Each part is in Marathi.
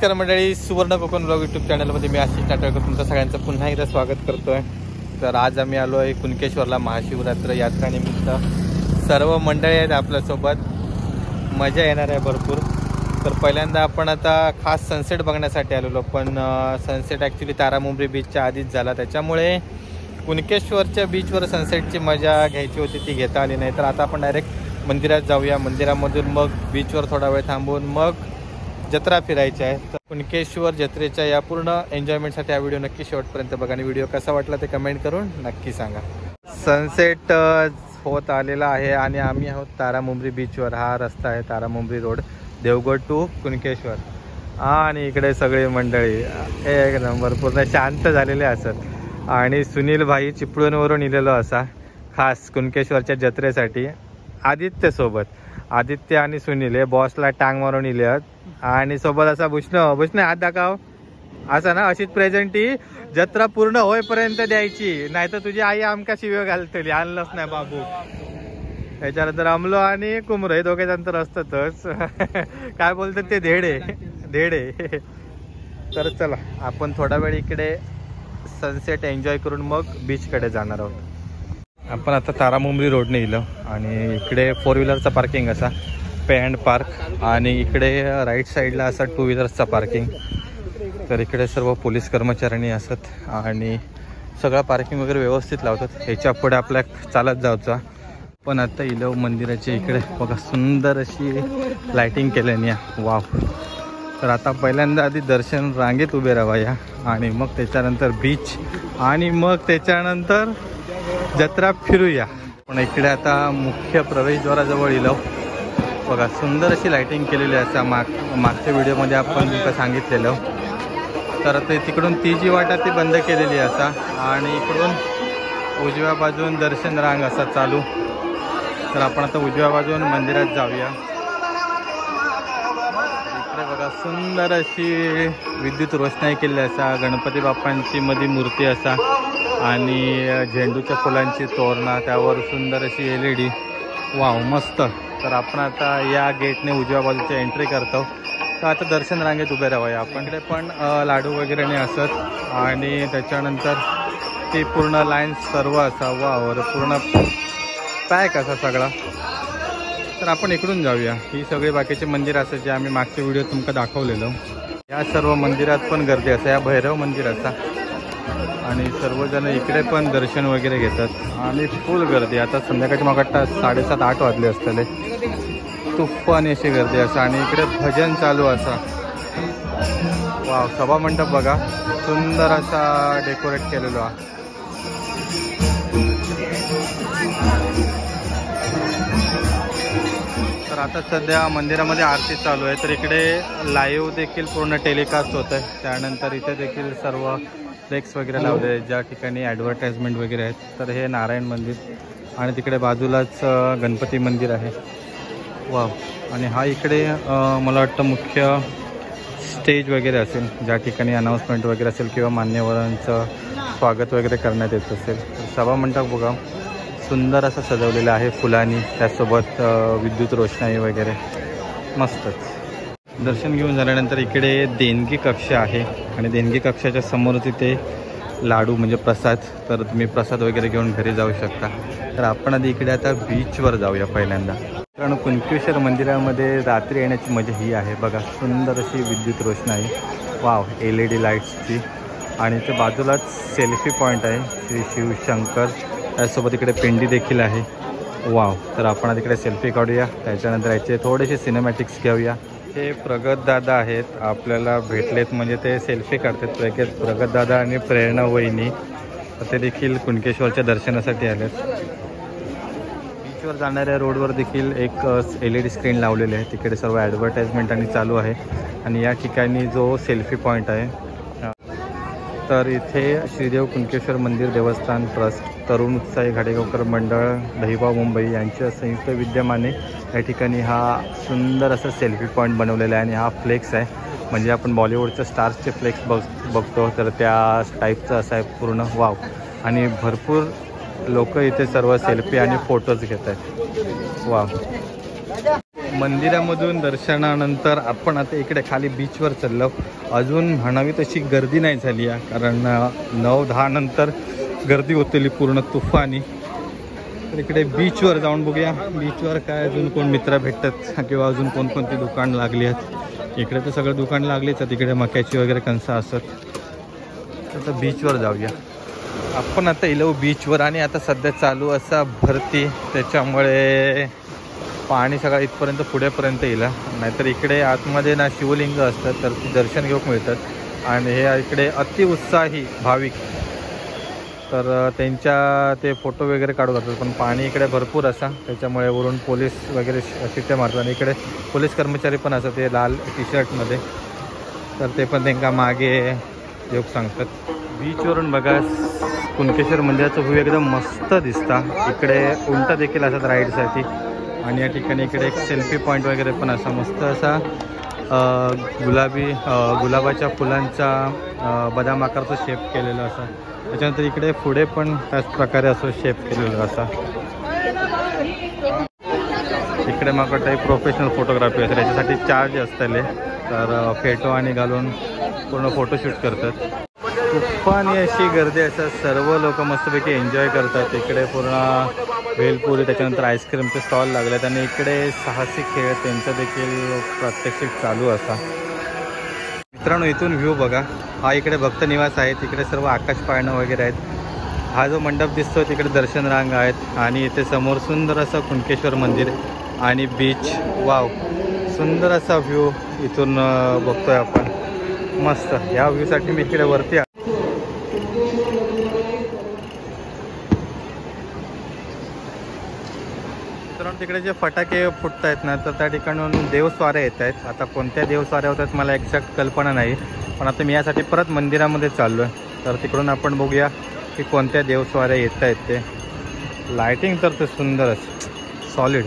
नमस्कार मंडळी, सुवर्ण कोकण ब्लॉग यूट्यूब चॅनलमध्ये मी आशिष टाटळकर तुमचं सगळ्यांचं पुन्हा एकदा स्वागत करतोय। तर आज आम्ही आलो आहे कुणकेश्वरला महाशिवरात्र यात्रानिमित्त। सर्व मंडळी आहेत आपल्यासोबत, मजा येणार आहे भरपूर। तर पहिल्यांदा आपण आता खास सनसेट बघण्यासाठी आलेलो, पण सनसेट ॲक्च्युली तारामुंबरी बीचच्या आधीच झाला, त्याच्यामुळे कुणकेश्वरच्या बीचवर सनसेटची मजा घ्यायची होती, ती घेता आली नाही। तर आता आपण डायरेक्ट मंदिरात जाऊया, मंदिरामधून मग बीचवर थोडा वेळ थांबून मग जत्रा फिरायची आहे। तर कुणकेश्वर जत्रेच्या या पूर्ण एन्जॉयमेंटसाठी हा व्हिडिओ नक्की शेवटपर्यंत बघा आणि व्हिडिओ कसा वाटला ते कमेंट करून नक्की सांगा। सनसेट होत आलेला आहे आणि आम्ही आहोत तारामुंबरी बीचवर। हा रस्ता आहे तारामुंबरी रोड, देवगड टू कुणकेश्वर। आणि इकडे सगळी मंडळी एक नंबर पूर्ण शांत झालेले असत। आणि सुनील भाई चिपळूणवरून इलेलो असा खास कुणकेश्वरच्या जत्रेसाठी आदित्य सोबत। आदित्य आणि सुनील हे बॉसला टांग मारून इले आहेत आणि सोबत असा भूषण हात दाखव असा ना, अशीच प्रेझेंटी जत्रा पूर्ण होईपर्यंत द्यायची, नाहीतर तुझी आई आमका शिव्या घालतली, आणलंच नाही बाबू। त्याच्यानंतर अमलो आणि कुमरो हे दोघे जण तर असतातच काय बोलतात ते धेडे। तर चला आपण थोडा वेळ इकडे सनसेट एन्जॉय करून मग बीचकडे जाणार आहोत। आपण आता तारामुंबरी रोडने इलो आणि इकडे 4 व्हीलरचा पार्किंग असा पे अँड पार्क, आणि इकडे राईट साईडला असा 2 व्हीलर्सचा पार्किंग। तर इकडे सर्व पोलीस कर्मचाऱ्यांनी असत आणि सगळं पार्किंग वगैरे व्यवस्थित लावतात। ह्याच्या पुढे आपल्या चालत जायचा। पण आता इलो मंदिराच्या इकडे बघा सुंदर अशी लाईटिंग केल्याने, वाव। तर आता पहिल्यांदा आधी दर्शन रांगेत उभे राहावया आणि मग त्याच्यानंतर बीच आणि मग त्याच्यानंतर जत्रा फिरूया। पण इकडे आता मुख्य प्रवेशद्वाराजवळ इलो बघा, सुंदर अशी लाईटिंग केलेली आहे। मागच्या व्हिडिओमध्ये आपण तुमका सांगितलेलं। तर ते तिकडून ती जी वाट आहे ती बंद केलेली असा आणि इकडून उजव्या बाजून दर्शन रांग असा चालू। तर आपण आता उजव्या बाजून मंदिरात जाऊया। इकडे बघा सुंदर अशी विद्युत रोषणाई केलेली असा, गणपती बाप्पांची मध्ये मूर्ती असा आणि झेंडूच्या फुलांची तोरणा, त्यावर सुंदर अशी LED, वाव मस्त। तर आपण आता या गेटने उजव्या बाजूची एंट्री करतो। तर आता दर्शन रांगेत उभे राहावया आपण। इकडे पण लाडू वगैरे नाही असत आणि त्याच्यानंतर ती पूर्ण लाईन सर्व असा, वावर पूर्ण पॅक असा सगळा। तर आपण इकडून जाऊया। ही सगळी बाकीचे मंदिर असं जे आम्ही मागच्या व्हिडिओ तुमका दाखवलेलं, या सर्व मंदिरात पण गर्दी असते। या भैरव मंदिर असा आणि सर्वजण इकडे पण दर्शन वगैरे घेतात आणि फुल गर्दी। आता संध्याकाळची मग 7:30-8 वाजले असतले, तुफान अशी गर्दी असा आणि इकडे भजन चालू असा। वाव, सभा मंडप बघा सुंदर असा डेकोरेट केलेलो आहे। तर आता सध्या मंदिरामध्ये आरती चालू आहे। तर इकडे लाईव्ह देखील पूर्ण टेलिकास्ट होत आहे। त्यानंतर इथे देखील सर्व फ्लेक्स वगैरे लावले ज्या ठिकाणी ॲडव्हर्टाइजमेंट वगैरे आहेत। तर हे नारायण मंदिर आणि तिकडे बाजूलाच गणपती मंदिर आहे, वाव। आणि हा इकडे मला वाटतं मुख्य स्टेज वगैरे असेल, ज्या ठिकाणी अनाऊन्समेंट वगैरे असेल किंवा मान्यवरांचं स्वागत वगैरे करण्यात येत असेल। सभा मंडप बघा सुंदर असं सजवलेलं आहे फुलांनी, त्यासोबत विद्युत रोषणाई वगैरे मस्तच। दर्शन घेऊन झाल्यानंतर इकडे देणगी कक्ष आहे आणि देणगी कक्षाच्या समोर तिथे लाडू म्हणजे प्रसाद, तर तुम्ही प्रसाद वगैरे घेऊन घरी जाऊ शकता। तर आपण आधी इकडे आता बीचवर जाऊया पहिल्यांदा, कारण कुणकेश्वर मंदिरामध्ये रात्री येण्याची मजा ही आहे बघा, सुंदर अशी विद्युत रोषणाई, वाव, LED लाईट्सची। आणि ते बाजूलाच सेल्फी पॉईंट आहे श्री शिवशंकर, त्यासोबत इकडे पिंडी देखील आहे, वाव। तर आपण आधी इकडे सेल्फी काढूया, त्याच्यानंतर याचे थोडेसे सिनेमॅटिक्स घेऊया। हे प्रगत दादा आहेत, आपल्याला भेटलेत म्हणजे ते सेल्फी काढतात। प्रगत दादा आणि प्रेरणा वहिनी, ते देखील कुणकेश्वरच्या दर्शनासाठी आलेत। बीचवर जाणाऱ्या रोडवर देखील एक LED स्क्रीन लावलेली आहे, तिकडे सर्व ॲडव्हर्टाइजमेंट आणि चालू आहे। आणि या ठिकाणी जो सेल्फी पॉईंट आहे, तर इथे श्रीदेव कुणकेश्वर मंदिर देवस्थान ट्रस्ट, तरुण उत्साही घाडेगावकर मंडळ, दहिवा मुंबई यांच्या संयुक्त विद्यमाने या ठिकाणी हा सुंदर असा सेल्फी पॉईंट बनवलेला आहे। आणि हा फ्लेक्स आहे, म्हणजे आपण बॉलिवूडच्या स्टार्सचे फ्लेक्स बघतो, तर त्या टाईपचं असं आहे पूर्ण, वाव। आणि भरपूर लोक इथे सर्व सेल्फी आणि फोटोज घेत आहेत, वाव। मंदिरामधून दर्शनानंतर आपण आता इकडे खाली बीचवर चाललो. अजून म्हणावी तशी गर्दी नाही झाली आहे, कारण 9-10 नंतर गर्दी होतेली पूर्ण तुफानी. तर इकडे बीचवर जाऊन बघूया बीचवर काय अजून कोण मित्र भेटतात किंवा अजून कोणकोणती दुकान लागली आहेत. इकडे तर सगळं दुकान लागलीच आहेत, इकडे मक्याची वगैरे कणसं असत. आता बीचवर जाऊया आपण. आता इलो बीचवर आणि आता सध्या चालू असा भरती, त्याच्यामुळे पाणी सगळं इथपर्यंत पुढेपर्यंत येईल. नाहीतर इकडे आतमध्ये ना शिवलिंग असतात, तर ती दर्शन घेऊन मिळतात. आणि हे इकडे अतिउत्साही भाविक तर त्यांच्या ते फोटो वगैरे काढू करतात. पण पाणी इकडे भरपूर असा, त्याच्यामुळे वरून पोलीस वगैरे शिट्ट्या मारतात. आणि इकडे पोलीस कर्मचारी पण असतात ते लाल टी-शर्टमध्ये, तर ते पण त्यांना मागे योग सांगतात. बीचवरून बघा कुणकेश्वर मंदिराचं व्ह्यू एकदम मस्त दिसता. इकडे उंटा देखील असतात राईडसाठी. आणि या ठिकाणी इकडे एक सेल्फी पॉईंट वगैरे पण असा मस्त असा गुलाबाच्या फुलांचा बदाम आकारचा शेप केलेला असा. त्याच्यानंतर इकडे पुढे पण त्याच प्रकारे असं शेप केलेला असा. इकडे मग काही प्रोफेशनल फोटोग्राफी असेल, याच्यासाठी चार्ज असतले, तर फेटो आणि घालून पूर्ण फोटोशूट करतात. तुफानी अशी गर्दी असतात, सर्व लोक मस्तपैकी एन्जॉय करतात. इकडे पूर्ण भेलपुरी, त्याच्यानंतर आईस्क्रीमचे स्टॉल लागले आहेत. आणि इकडे साहसी खेळ त्यांचा देखील प्रात्यक्षिक चालू असा. मित्रांनो इथून व्ह्यू बघा, हा इकडे भक्त निवास आहे, तिकडे सर्व आकाश पाळणं वगैरे आहेत. हा जो मंडप दिसतो तिकडे दर्शन रांग आहेत. आणि इथे समोर सुंदर असं कुणकेश्वर मंदिर आणि बीच. वाव, सुंदर असा व्ह्यू इथून बघतोय आपण. मस्त, या व्ह्यूसाठी मी इकडे वरती तिकडे जे फटाके फुटत आहेत ना, तर त्या ठिकाणून देवस्वाऱ्या येत आहेत. आता कोणत्या देवस्वाऱ्या होत आहेत मला एक्झॅक्ट कल्पना नाही, पण आता मी यासाठी परत मंदिरामध्ये चाललो आहे. तर तिकडून आपण बघूया की कोणत्या देवस्वाऱ्या येत आहेत ते. लायटिंग तर ते सुंदरच सॉलिड.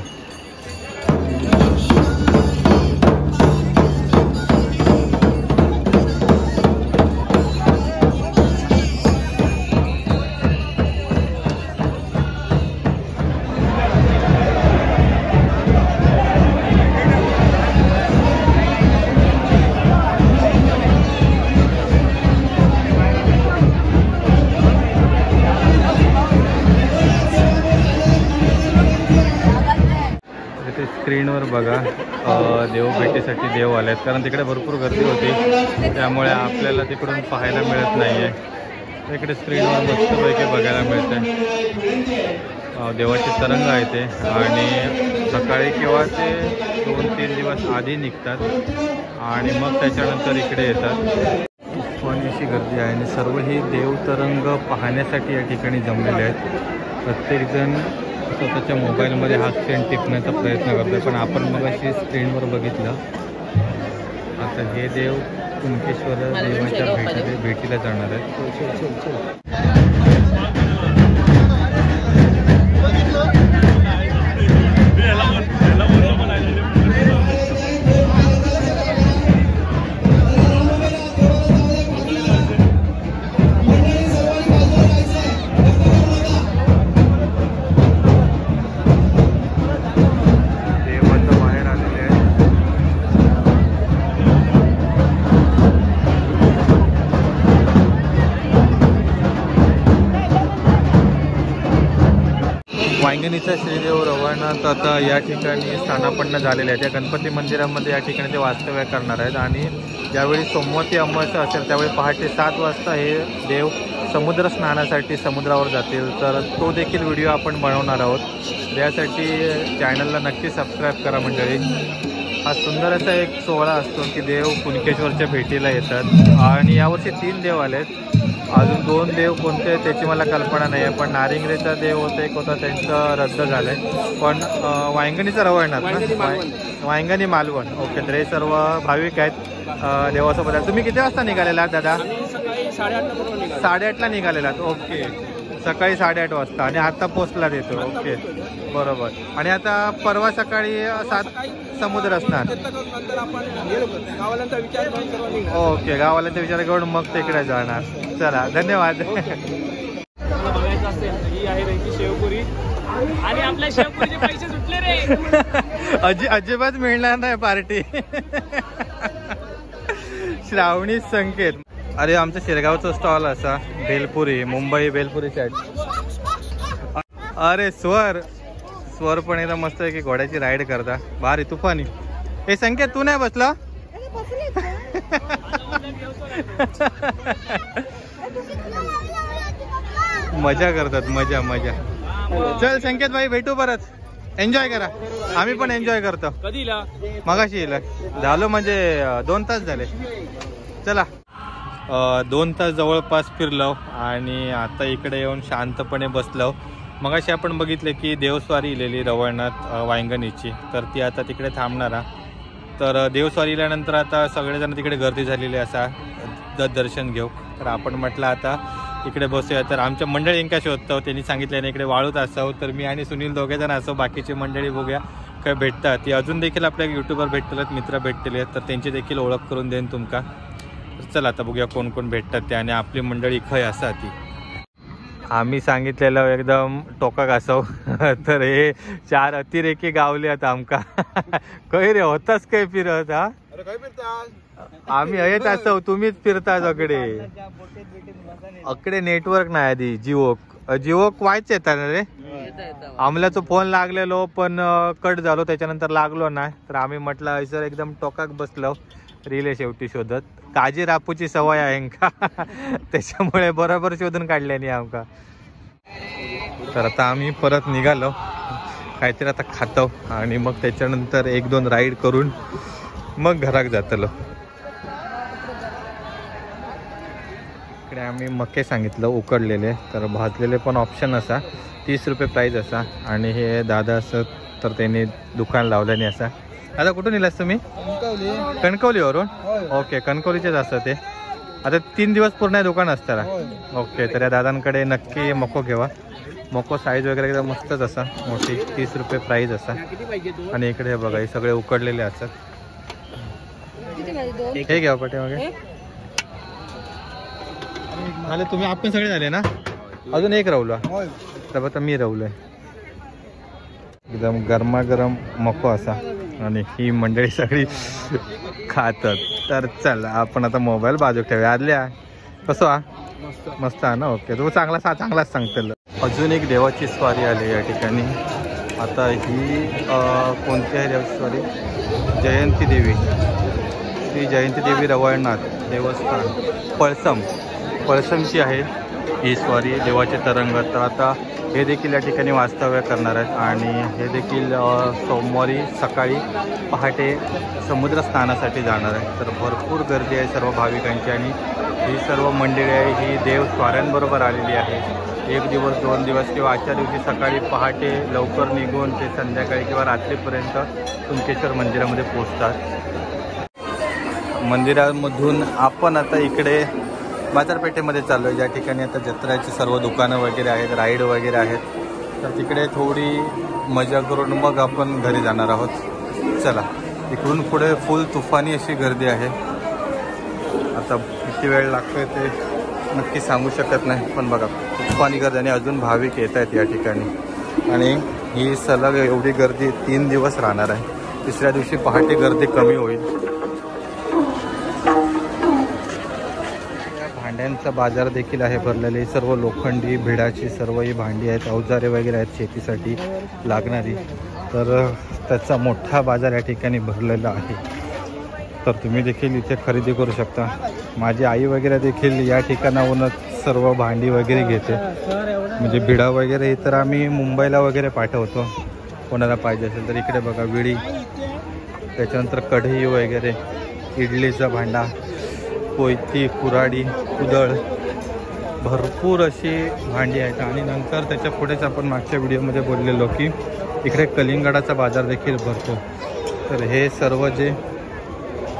स्क्रीनवर बघा देव भेटीसाठी देव आले आहेत, कारण तिकडे भरपूर गर्दी होती, त्यामुळे आपल्याला तिकडून पाहायला मिळत नाही आहे. इकडे स्क्रीनवर मस्तपैकी बघायला मिळते. देवाचे तरंग आहे ते, आणि सकाळी किंवा ते 2-3 दिवस आधी निघतात आणि मग त्याच्यानंतर इकडे येतात. पण अशी गर्दी आहे आणि सर्व ही देवतरंग पाहण्यासाठी या ठिकाणी जमलेले आहेत. प्रत्येकजण स्वतःच्या मोबाईलमध्ये हा स्क्रीन टिपण्याचा प्रयत्न करतो, पण आपण मग अशी स्क्रीनवर बघितलं. आता हे देव कुणकेश्वर देवाच्या भेटीला जाणार आहेत. वांगणीचा श्रीदेव रवानाथ आता या ठिकाणी स्थानापन्न झालेले आहेत. या गणपती मंदिरामध्ये या ठिकाणी ते वास्तव्य करणार आहेत. आणि ज्यावेळी सोमवती अमावस्या असेल त्यावेळी पहाटे 7 वाजता हे देव समुद्र स्नानासाठी समुद्रावर जातील. तर तो देखील व्हिडिओ आपण बनवणार आहोत. त्यासाठी चॅनलला नक्की सबस्क्राईब करा मंडळी. हा सुंदर असा एक सोहळा असतो की देव कुणकेश्वरच्या भेटीला येतात. आणि यावर्षी 3 देव आलेत. अजून 2 देव कोणते त्याची मला कल्पना नाही आहे, पण नारिंगरेचा देव होता एक होता, त्यांचं रद्द झालं आहे. पण वांगणीचं रवळनाथ ना, वांगणी मालवण. ओके, तर हे सर्व भाविक आहेत देवासोबत. तुम्ही किती वाजता निघालेला दादा? 8:30ला निघालेलात. ओके, सकाळी 8:30 वाजता आणि आता पोचला देतो. ओके, बरोबर. आणि आता परवा सकाळी 7 समुद्र असणार. ओके, गावाल्यांचा विचार करून मग तिकडे जाणार. चला, धन्यवाद. बघायचं असेल ही आहे त्यांची शेवपुरी. आणि आपल्या पैसे सुटले रे. अजिबात मिळणार नाही पार्टी. श्रावणी संकेत. अरे आमचा शिरगावचा स्टॉल असा भेलपुरी, मुंबई भेलपुरी चाट. अरे स्वर पण एकदम मस्त आहे की घोड्याची राईड करता. भारी तुफानी. हे संकेत तू नाही बसला? मजा करतात, मजा मजा. चल संकेत भाई भेटू परत. एन्जॉय करा. आम्ही पण एन्जॉय करतो. कधीला मगाशी झालो म्हणजे 2 तास झाले. चला 2 तास जवळपास फिरलो आणि आता इकडे येऊन शांतपणे बसलो. मगाशी आपण बघितले की देवस्वारी इलेली रवळनाथ वांगणीची, तर ती आता तिकडे थांबणारा. तर देवस्वारी इल्यानंतर आता सगळेजण तिकडे गर्दी झालेली असा दर्शन घेऊ. तर आपण म्हटलं आता इकडे बसूया. तर आमच्या मंडळी इंका शोधतो, त्यांनी सांगितल्याने इकडे वाळूत असावं. तर मी आणि सुनील दोघेजण असो, बाकीची मंडळी बघूया काय भेटतात. ती अजून देखील आपल्या यूट्यूबवर भेटलेत, मित्र भेटलेले आहेत, तर त्यांची देखील ओळख करून देईन तुमका. तर चला आता बघूया कोण कोण भेटतात ते आणि आपली मंडळी खय असा ती. आम्ही सांगितलेलं एकदम टोकाक असाव. तर हे 4 अतिरेकी गावले आता आमका. काही रे होताच काय फिरत? हा आम्ही येत असो, तुम्हीच फिरता सगळे. अकडे नेटवर्क नाही आधी. जिओक व्हायच येतात रे. आमल्याचा फोन लागलेलो पण कट झालो, त्याच्यानंतर लागलो नाही. तर आम्ही म्हटलं सर एकदम टोकाक बसलो रिले शेवटी शोधत. काजी रापूची सवय आहे का त्याच्यामुळे बरोबर शोधून काढल्याने आमका. तर आता आम्ही परत निघालो, काहीतरी आता खातो आणि मग त्याच्यानंतर 1-2 राईड करून मग घराक जातलो. इकडे आम्ही मके सांगितलं उकडलेले, तर भाजलेले पण ऑप्शन असा 30 रुपये प्राईज असा. आणि हे दादा असं तर त्यांनी दुकान लावल्याने असा. दादा कुठून इलास तुम्ही? कणकवलीवरून? ओके, कणकवलीचेच असतं ते. आता 3 दिवस पूर्ण दुकान असतं. ओके, तर या दादांकडे नक्की मको घेवा. मको साईज वगैरे एकदम मस्तच असा, मोठी 30 रुपये प्राईज असा. आणि इकडे बघा हे सगळे उकडलेले असतात. हे घ्या पाठीमागे. झाले तुम्ही? आपण सगळे झाले ना? अजून एक राहुला. तर आता मी राहुलोय. एकदम गरमागरम मको असा आणि ही मंडळी सगळी खातात. तर चल आपण आता मोबाईल बाजूक ठेवूया. आदल्या कसं हा? मस्त आहे ना? ओके, तू चांगलाच सांगतेल. अजून एक देवाची स्वारी आली या ठिकाणी. आता ही कोणती आहे देवाची स्वारी? जयंती देवी, श्री जयंती देवी रवळनाथ देवस्थान पळसमची आहे ही स्वारी, देवाचे तरंग. तर आता हे देखील या ठिकाणी वास्तव्य करणार आहेत आणि हे देखील सोमवारी सकाळी पहाटे समुद्र स्नानासाठी जाणार आहे. तर भरपूर गर्दी आहे सर्व भाविकांची आणि ही सर्व मंडळी आहे ही देव स्वाऱ्यांबरोबर आलेली आहे. 1 दिवस 2 दिवस किंवा आजच्या दिवशी सकाळी पहाटे लवकर निघून ते संध्याकाळी किंवा रात्रीपर्यंत कुणकेश्वर मंदिरामध्ये पोचतात. मंदिरामधून आपण आता इकडे बाजारपेठेमध्ये चाललो आहे, ज्या ठिकाणी आता जत्राची सर्व दुकानं वगैरे आहेत, राईड वगैरे आहेत. तर तिकडे थोडी मजा करून मग आपण घरी जाणार आहोत. चला, इकडून पुढे फुल तुफानी अशी गर्दी आहे. आता किती वेळ लागतोय ते नक्की सांगू शकत नाही, पण बघा तुफानी गर्दी आणि अजून भाविक येत आहेत या ठिकाणी. आणि ही सलग एवढी गर्दी 3 दिवस राहणार आहे. 3ऱ्या दिवशी पहाटे गर्दी कमी होईल. भांड्यांचा बाजार देखील आहे भरलेले. सर्व लोखंडी भिडाची सर्व ही भांडी आहेत, अवजारे वगैरे आहेत शेतीसाठी लागणारी. तर त्याचा मोठा बाजार या ठिकाणी भरलेला आहे. तर तुम्ही देखील इथे खरेदी करू शकता. माझी आई वगैरे देखील या ठिकाणाहूनच सर्व भांडी वगैरे घेते. म्हणजे भिडा वगैरे तर आम्ही मुंबईला वगैरे पाठवतो कोणाला पाहिजे असेल तर. इकडे बघा विडी, त्याच्यानंतर कढई वगैरे, इडलीचा भांडा, कोयती, कुऱ्हाडी, कुदळ, भरपूर अशी भांडी आहेत. आणि नंतर त्याच्या पुढेच आपण मागच्या व्हिडिओमध्ये बोललेलो की इकडे कलिंगडाचा बाजार देखील भरतो. तर हे सर्व जे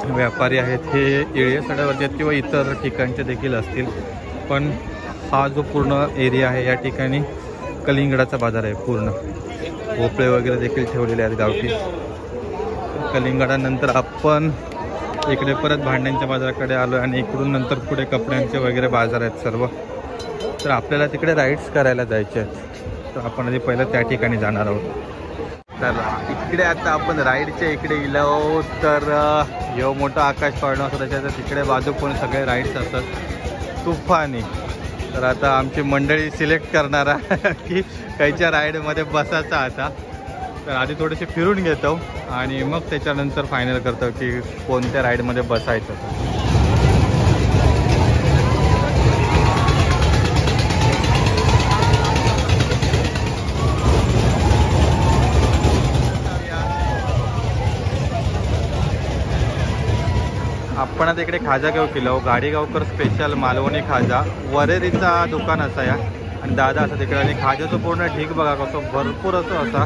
व्यापारी आहेत हे येळ्या सड्यावरचे आहेत किंवा इतर ठिकाणचे देखील असतील, पण हा जो पूर्ण एरिया आहे या ठिकाणी कलिंगडाचा बाजार आहे पूर्ण. भोपळे वगैरे देखील ठेवलेले आहेत गावठी. कलिंगडानंतर आपण इकडे परत भांड्यांच्या बाजाराकडे आलो आणि इकडून नंतर पुढे कपड्यांचे वगैरे बाजार आहेत सर्व. तर आपल्याला तिकडे राईड्स करायला जायचे आहेत. तर आपण आधी पहिलं त्या ठिकाणी जाणार आहोत. तर इकडे आता आपण राईडच्या इकडे गेलो तर ह्यो मोठा आकाश पाळणं असतो, त्याच्यात तिकडे बाजू पण सगळे राईड्स असतात तुफानी. तर आता आमची मंडळी सिलेक्ट करणारा की काहीच्या राईडमध्ये बसायचं आता. तर आधी थोडेसे फिरून घेतो आणि मग त्याच्यानंतर फायनल करतो की कोणत्या राईडमध्ये बसायचं. आपण आता इकडे खाजा घेऊ किलो गाडीगावकर स्पेशल मालवणी खाजा वरेरीचा दुकान असा या आणि दादा असं तिकडे. आणि खाजाचं पूर्ण ढीक बघा कसं भरपूर असं असा,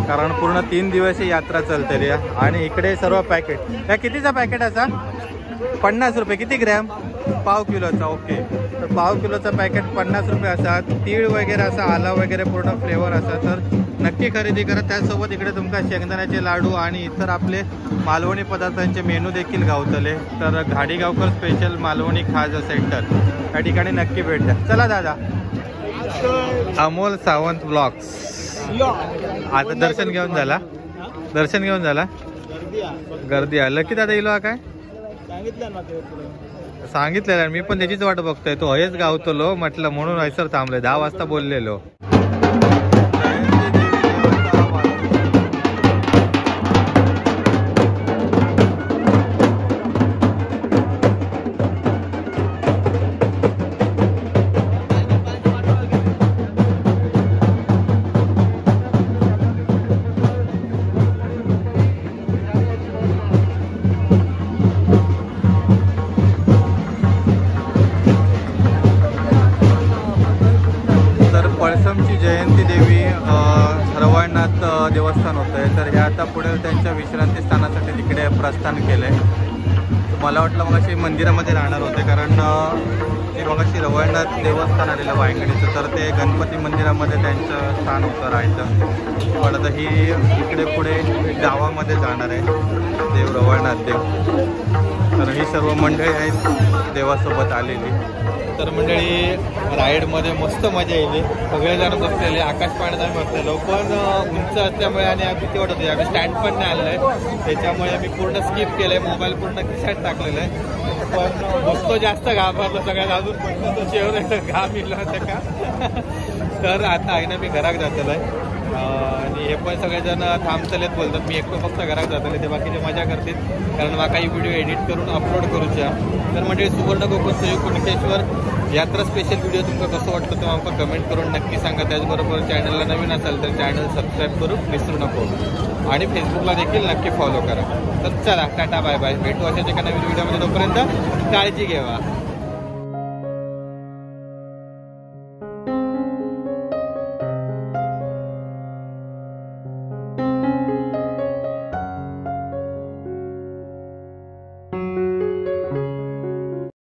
कारण पूर्ण 3 दिवस ही यात्रा चालते रे. आणि इकडे सर्व पॅकेट या कितीचा पॅकेट असा 50 रुपये. किती ग्रॅम? पाव किलोचा. ओके. तर पाव किलोचा पॅकेट 50 रुपये असतात. तीळ वगैरे असा आला वगैरे पूर्ण फ्लेवर असा. तर नक्की खरेदी करा. त्याचसोबत इकडे तुमका शेंगदाण्याचे लाडू आणि इतर आपले मालवणी पदार्थांचे मेनू देखील गावतले. तर गाडीगावकर स्पेशल मालवणी खाजा सेंटर या ठिकाणी नक्की भेट द्या. चला दादा. अमोल सावंत ब्लॉग्स. आता दर्शन घेऊन झाला. दर्शन घेऊन झाला. गर्दी आलं की दादा इलो काय सांगितलेलं. मी पण त्याचीच वाट बघतोय. तो हयच गावतलो म्हटलं म्हणून हैसर थांबलोय. 10 वाजता बोललेलो. पळसमची जयंती देवी रवळनाथ देवस्थान होतं आहे. तर हे आता पुढे त्यांच्या विश्रांती स्थानासाठी तिकडे प्रस्थान केलं आहे. मला वाटलं मगाशी मंदिरामध्ये राहणार होते, कारण ते मगाशी रवळनाथ देवस्थान आलेलं वायंगणीचं. तर ते गणपती मंदिरामध्ये त्यांचं स्थान होतं राहायचं. पण आता ही इकडे पुढे गावामध्ये जाणार आहे देव रवळनाथ देव. तर ही सर्व मंडळी आहेत देवासोबत आलेली. तर मंडळी राईडमध्ये मस्त मजा येईल. सगळेजण बसलेले. आकाश पाण्यात आम्ही बसलेलो, पण उंच असल्यामुळे आणि भीती वाटत होती. आम्ही स्टँड पण नाही आणलं आहे, त्याच्यामुळे मी पूर्ण स्किप केलं आहे. मोबाईल पूर्ण खिशात टाकलेलं आहे. पण बसतो जास्त घाबरलो सगळ्यात. अजून पण तो चेहरा घाम येलो होता का. तर आता आहे ना मी घरात जातलो आहे आणि हे पण सगळेजण थांबतलेत बोलतात. मी एकटो फक्त घरात जातले, ते बाकीचे मजा करतील, कारण मला ही व्हिडिओ एडिट करून अपलोड करूच्या. तर म्हणजे सुवर्ण कोकण सहयोग कुणकेश्वर यात्रा स्पेशल व्हिडिओ तुमका कसं वाटतं ते आमका कमेंट करून नक्की सांगा. त्याचबरोबर चॅनलला नवीन असाल तर चॅनल सबस्क्राईब करून विसरू नको आणि फेसबुकला देखील नक्की फॉलो करा. तर चला टाटा बाय बाय. भेटू अशाच एका नवीन व्हिडिओमध्ये. तोपर्यंत काळजी घ्यावा.